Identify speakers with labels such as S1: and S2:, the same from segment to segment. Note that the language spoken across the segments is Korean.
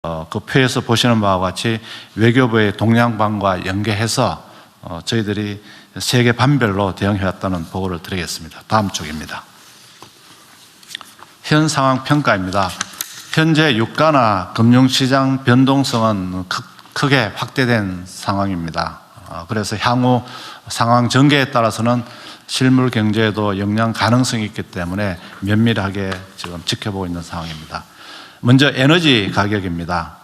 S1: 그 표에서 보시는 바와 같이 외교부의 동양반과 연계해서 저희들이 세계 반별로 대응해왔다는 보고를 드리겠습니다. 다음 쪽입니다. 현 상황 평가입니다. 현재 유가나 금융시장 변동성은 크게 확대된 상황입니다. 그래서 향후 상황 전개에 따라서는 실물 경제에도 영향 가능성이 있기 때문에 면밀하게 지금 지켜보고 있는 상황입니다. 먼저 에너지 가격입니다.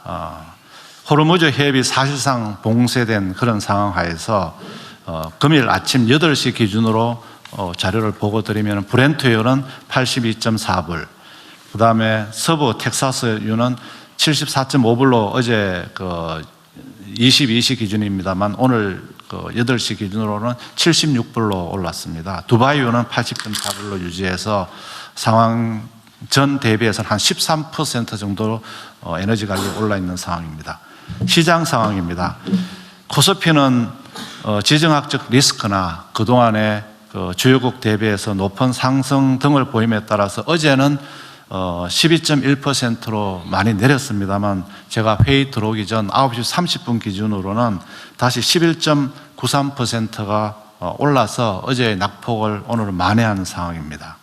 S1: 호르무즈 해협이 사실상 봉쇄된 그런 상황 하에서 금일 아침 8시 기준으로 자료를 보고 드리면 브렌트유는 82.4불, 그 다음에 서부 텍사스유는 74.5불로 어제 22시 기준입니다만 오늘 8시 기준으로는 76불로 올랐습니다. 두바이유는 80.4불로 유지해서 상황 전 대비해서는 한 13% 정도 에너지 가격이 올라 있는 상황입니다. 시장 상황입니다. 코스피는 지정학적 리스크나 그동안의 주요국 대비해서 높은 상승 등을 보임에 따라서 어제는 12.1%로 많이 내렸습니다만 제가 회의 들어오기 전 9시 30분 기준으로는 다시 11.93%가 올라서 어제의 낙폭을 오늘은 만회하는 상황입니다.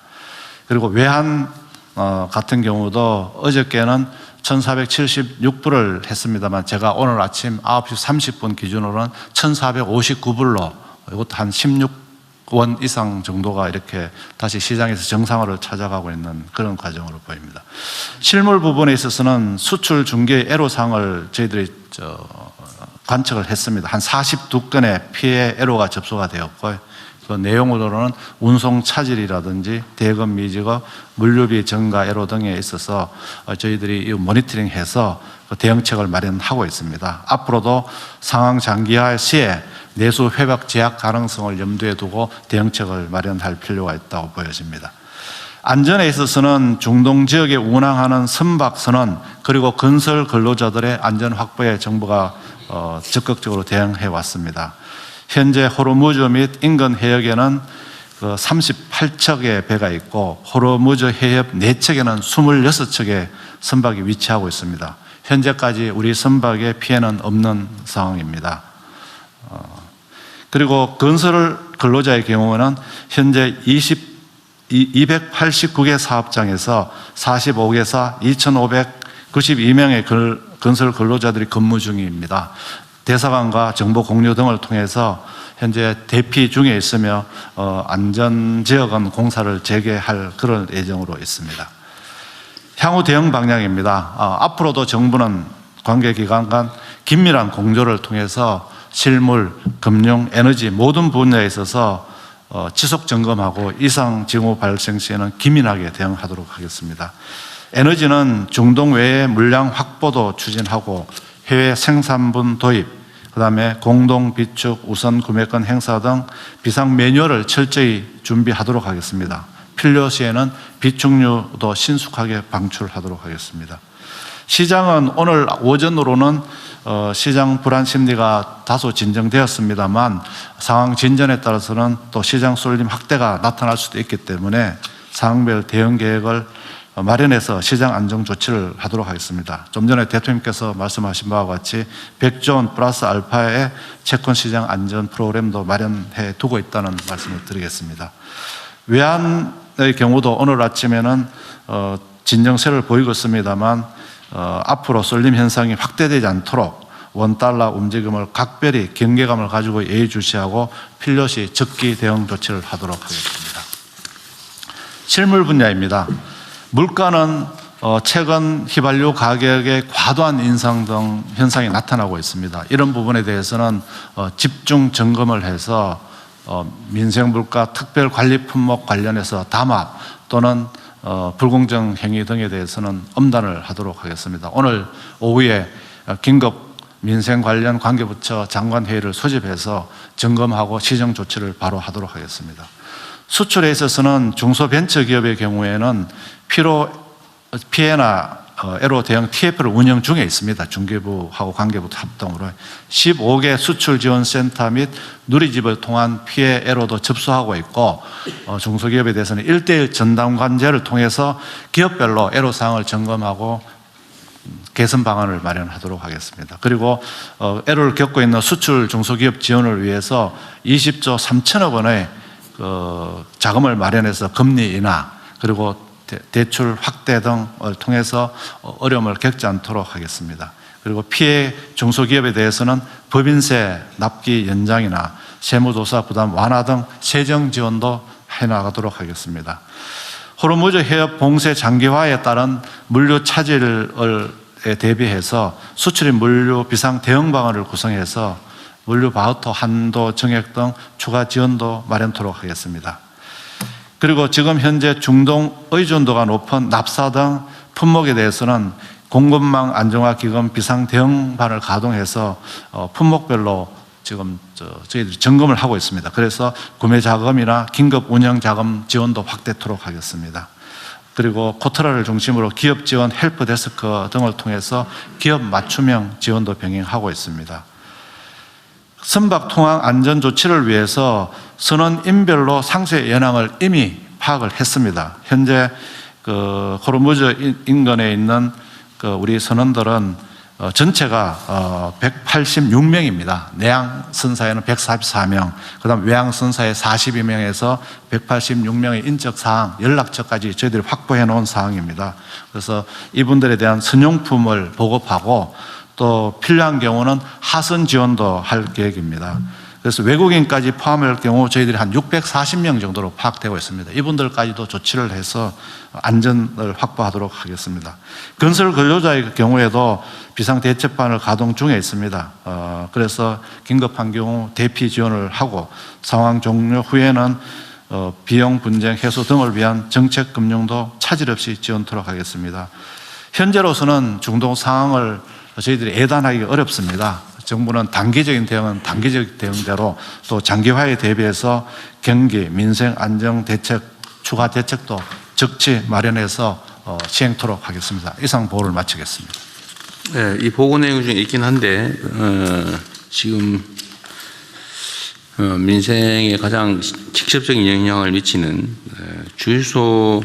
S1: 그리고 외환 같은 경우도 어저께는 1476불을 했습니다만 제가 오늘 아침 9시 30분 기준으로는 1459불로 이것도 한 16원 이상 정도가 이렇게 다시 시장에서 정상화를 찾아가고 있는 그런 과정으로 보입니다. 실물 부분에 있어서는 수출 중개 애로사항을 저희들이 관측을 했습니다. 한 42건의 피해 애로가 접수가 되었고요. 그 내용으로는 운송 차질이라든지 대금 미지급, 물류비 증가 애로 등에 있어서 저희들이 이 모니터링해서 대응책을 마련하고 있습니다. 앞으로도 상황 장기화 시에 내수 회복 제약 가능성을 염두에 두고 대응책을 마련할 필요가 있다고 보여집니다. 안전에 있어서는 중동 지역에 운항하는 선박선원 그리고 건설 근로자들의 안전 확보에 정부가 적극적으로 대응해 왔습니다. 현재 호르무즈 및 인근 해역에는 38척의 배가 있고 호르무즈 해협 4척에는 26척의 선박이 위치하고 있습니다. 현재까지 우리 선박에 피해는 없는 상황입니다. 그리고 건설 근로자의 경우는 현재 289개 사업장에서 45개사 2,592명의 건설 근로자들이 근무 중입니다. 대사관과 정보 공유 등을 통해서 현재 대피 중에 있으며 안전지역은 공사를 재개할 그런 예정으로 있습니다. 향후 대응 방향입니다. 앞으로도 정부는 관계기관 간 긴밀한 공조를 통해서 실물, 금융, 에너지 모든 분야에 있어서 지속 점검하고 이상 징후 발생 시에는 기민하게 대응하도록 하겠습니다. 에너지는 중동 외의 물량 확보도 추진하고 해외 생산분 도입, 그 다음에 공동 비축 우선 구매권 행사 등 비상 매뉴얼을 철저히 준비하도록 하겠습니다. 필요 시에는 비축류도 신속하게 방출하도록 하겠습니다. 시장은 오늘 오전으로는 시장 불안 심리가 다소 진정되었습니다만 상황 진전에 따라서는 또 시장 쏠림 확대가 나타날 수도 있기 때문에 상황별 대응 계획을 마련해서 시장 안정 조치를 하도록 하겠습니다. 좀 전에 대통령께서 말씀하신 바와 같이 100조 원 플러스 알파의 채권 시장 안전 프로그램도 마련해 두고 있다는 말씀을 드리겠습니다. 외환의 경우도 오늘 아침에는 진정세를 보이고 있습니다만 앞으로 쏠림 현상이 확대되지 않도록 원달러 움직임을 각별히 경계감을 가지고 예의주시하고 필요시 적기 대응 조치를 하도록 하겠습니다. 실물 분야입니다. 물가는 최근 휘발유 가격의 과도한 인상 등 현상이 나타나고 있습니다. 이런 부분에 대해서는 집중 점검을 해서 민생물가 특별관리 품목 관련해서 담합 또는 불공정 행위 등에 대해서는 엄단을 하도록 하겠습니다. 오늘 오후에 긴급 민생 관련 관계부처 장관회의를 소집해서 점검하고 시정 조치를 바로 하도록 하겠습니다. 수출에 있어서는 중소벤처기업의 경우에는 피해나 애로 대응 TF를 운영 중에 있습니다. 중개부하고 관계부 합동으로 15개 수출 지원 센터 및 누리집을 통한 피해 애로도 접수하고 있고 중소기업에 대해서는 1:1 전담관제를 통해서 기업별로 애로사항을 점검하고 개선 방안을 마련하도록 하겠습니다. 그리고 애로를 겪고 있는 수출 중소기업 지원을 위해서 20조 3천억 원의 자금을 마련해서 금리 인하 그리고 대출 확대 등을 통해서 어려움을 겪지 않도록 하겠습니다. 그리고 피해 중소기업에 대해서는 법인세 납기 연장이나 세무조사 부담 완화 등 세정 지원도 해나가도록 하겠습니다. 호르무즈 해협 봉쇄 장기화에 따른 물류 차질에 대비해서 수출입 물류 비상 대응 방안을 구성해서 물류 바우처 한도 정액 등 추가 지원도 마련토록 하겠습니다. 그리고 지금 현재 중동 의존도가 높은 납사 등 품목에 대해서는 공급망 안정화 기금 비상 대응반을 가동해서 품목별로 지금 저희들이 점검을 하고 있습니다. 그래서 구매 자금이나 긴급 운영 자금 지원도 확대토록 하겠습니다. 그리고 코트라를 중심으로 기업 지원 헬프 데스크 등을 통해서 기업 맞춤형 지원도 병행하고 있습니다. 선박 통항 안전 조치를 위해서 선원인별로 상세 현황을 이미 파악을 했습니다. 현재 호르무즈 인근에 있는 우리 선원들은 전체가 186명입니다. 내양 선사에는 144명, 그다음 외양 선사에 42명에서 186명의 인적 사항, 연락처까지 저희들이 확보해 놓은 사항입니다. 그래서 이분들에 대한 선용품을 보급하고 또 필요한 경우는 하선 지원도 할 계획입니다. 그래서 외국인까지 포함할 경우 저희들이 한 640명 정도로 파악되고 있습니다. 이분들까지도 조치를 해서 안전을 확보하도록 하겠습니다. 건설 근로자의 경우에도 비상대책반을 가동 중에 있습니다. 그래서 긴급한 경우 대피 지원을 하고 상황 종료 후에는 비용 분쟁 해소 등을 위한 정책 금융도 차질 없이 지원토록 하겠습니다. 현재로서는 중동 상황을 저희들이 예단하기 어렵습니다. 정부는 단기적인 대응은 단기적 대응대로 또 장기화에 대비해서 경기, 민생 안정 대책, 추가 대책도 적지 마련해서 시행토록 하겠습니다. 이상 보고를 마치겠습니다.
S2: 네, 이 보고 내용 중에 있긴 한데 지금 민생에 가장 직접적인 영향을 미치는 주유소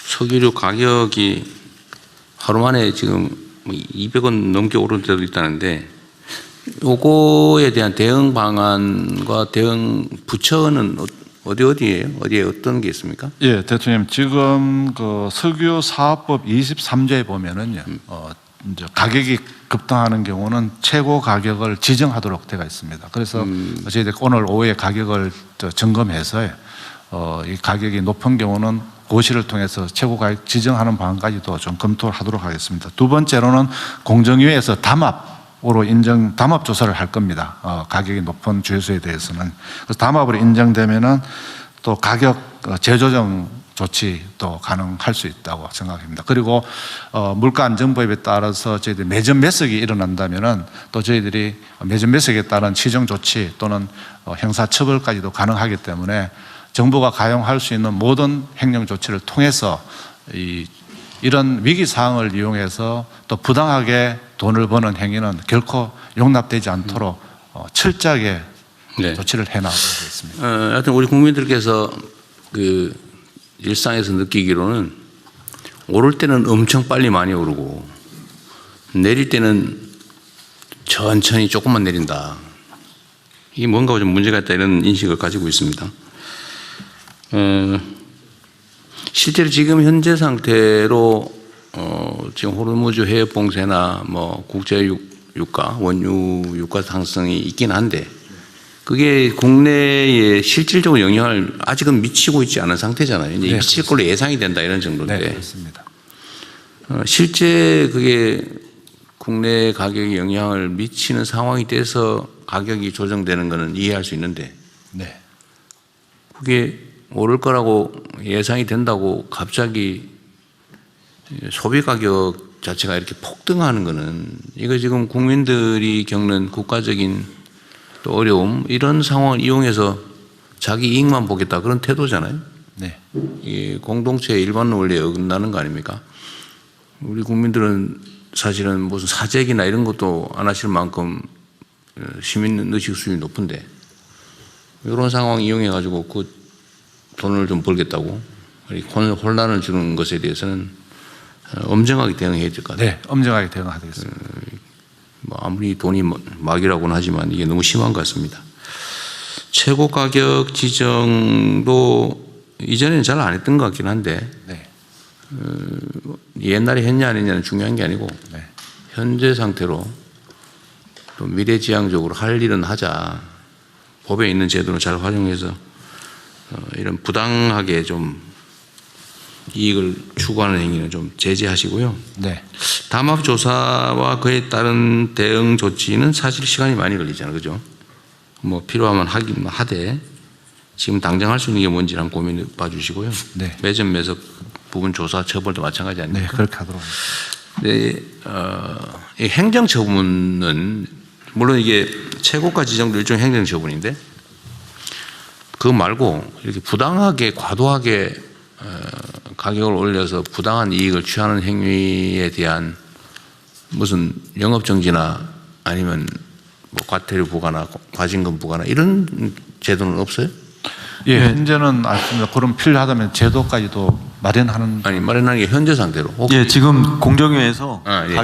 S2: 석유류 가격이 하루 만에 지금 200원 넘게 오른 데도 있다는데 요거에 대한 대응 방안과 대응 부처는 어디에요? 어디에 어떤 게 있습니까?
S1: 예, 대통령 지금 석유 사업법 23조에 보면은요, 이제 가격이 급등하는 경우는 최고 가격을 지정하도록 되어 있습니다. 그래서 저희들 오늘 오후에 가격을 점검해서 이 가격이 높은 경우는 고시를 통해서 최고 가격 지정하는 방안까지도 좀 검토를 하도록 하겠습니다. 두 번째로는 공정위에서 담합으로 담합 조사를 할 겁니다. 가격이 높은 주유소에 대해서는. 그래서 담합으로 인정되면은 또 가격 재조정 조치도 가능할 수 있다고 생각합니다. 그리고 물가안정법에 따라서 저희들이 매점 매석이 일어난다면은 또 저희들이 매점 매석에 따른 시정 조치 또는 형사처벌까지도 가능하기 때문에 정부가 가용할 수 있는 모든 행정 조치를 통해서 이런 위기 상황을 이용해서 또 부당하게 돈을 버는 행위는 결코 용납되지 않도록 철저하게
S2: 네.
S1: 조치를 해나가고 있습니다.
S2: 하여튼 우리 국민들께서 일상에서 느끼기로는 오를 때는 엄청 빨리 많이 오르고 내릴 때는 천천히 조금만 내린다. 이게 뭔가 좀 문제가 있다 이런 인식을 가지고 있습니다. 실제로 지금 현재 상태로 지금 호르무즈 해협 봉쇄나 뭐 국제 유가, 원유 유가 상승이 있긴 한데 그게 국내에 실질적으로 영향을 아직은 미치고 있지 않은 상태잖아요. 이제
S1: 네,
S2: 미칠 걸로 예상이 된다 이런 정도인데.
S1: 네, 그렇습니다.
S2: 실제 그게 국내 가격에 영향을 미치는 상황이 돼서 가격이 조정되는 것은 이해할 수 있는데.
S1: 네.
S2: 그게 오를 거라고 예상이 된다고 갑자기 소비 가격 자체가 이렇게 폭등하는 것은 이거 지금 국민들이 겪는 국가적인 또 어려움 이런 상황을 이용해서 자기 이익만 보겠다 그런 태도잖아요.
S1: 네.
S2: 이 공동체의 일반 원리에 어긋나는 거 아닙니까? 우리 국민들은 사실은 무슨 사재기나 이런 것도 안 하실 만큼 시민 의식 수준이 높은데 이런 상황 이용해 가지고 그 돈을 좀 벌겠다고 혼란을 주는 것에 대해서는 엄정하게 대응해야 될 것 같아요.
S1: 네, 엄정하게 대응하겠습니다.
S2: 뭐 아무리 돈이 막이라고는 하지만 이게 너무 심한 것 같습니다. 최고 가격 지정도 이전에는 잘 안 했던 것 같긴 한데
S1: 네.
S2: 옛날에 했냐 안 했냐는 중요한 게 아니고
S1: 네.
S2: 현재 상태로 또 미래지향적으로 할 일은 하자. 법에 있는 제도를 잘 활용해서 이런 부당하게 좀 이익을 추구하는 행위는 좀 제재하시고요.
S1: 네.
S2: 담합 조사와 그에 따른 대응 조치는 사실 시간이 많이 걸리잖아요. 그죠? 뭐 필요하면 하긴 하되 지금 당장 할 수 있는 게 뭔지 한번 고민해 봐 주시고요.
S1: 네.
S2: 매점 매석 부분 조사 처벌도 마찬가지 아닙니까?
S1: 네, 그렇게 하도록 하겠습니다.
S2: 네, 이 행정처분은 물론 이게 최고가 지정도 일종의 행정처분인데 그거 말고 이렇게 부당하게 과도하게 가격을 올려서 부당한 이익을 취하는 행위에 대한 무슨 영업정지나 아니면 뭐 과태료 부과나 과징금 부과나 이런 제도는 없어요?
S1: 예, 현재는 알겠습니다. 그럼 필요하다면 제도까지도 마련하는
S2: 아니 마련하는 게 현재 상태로
S3: 예, 지금 공정위에서
S2: 아, 예.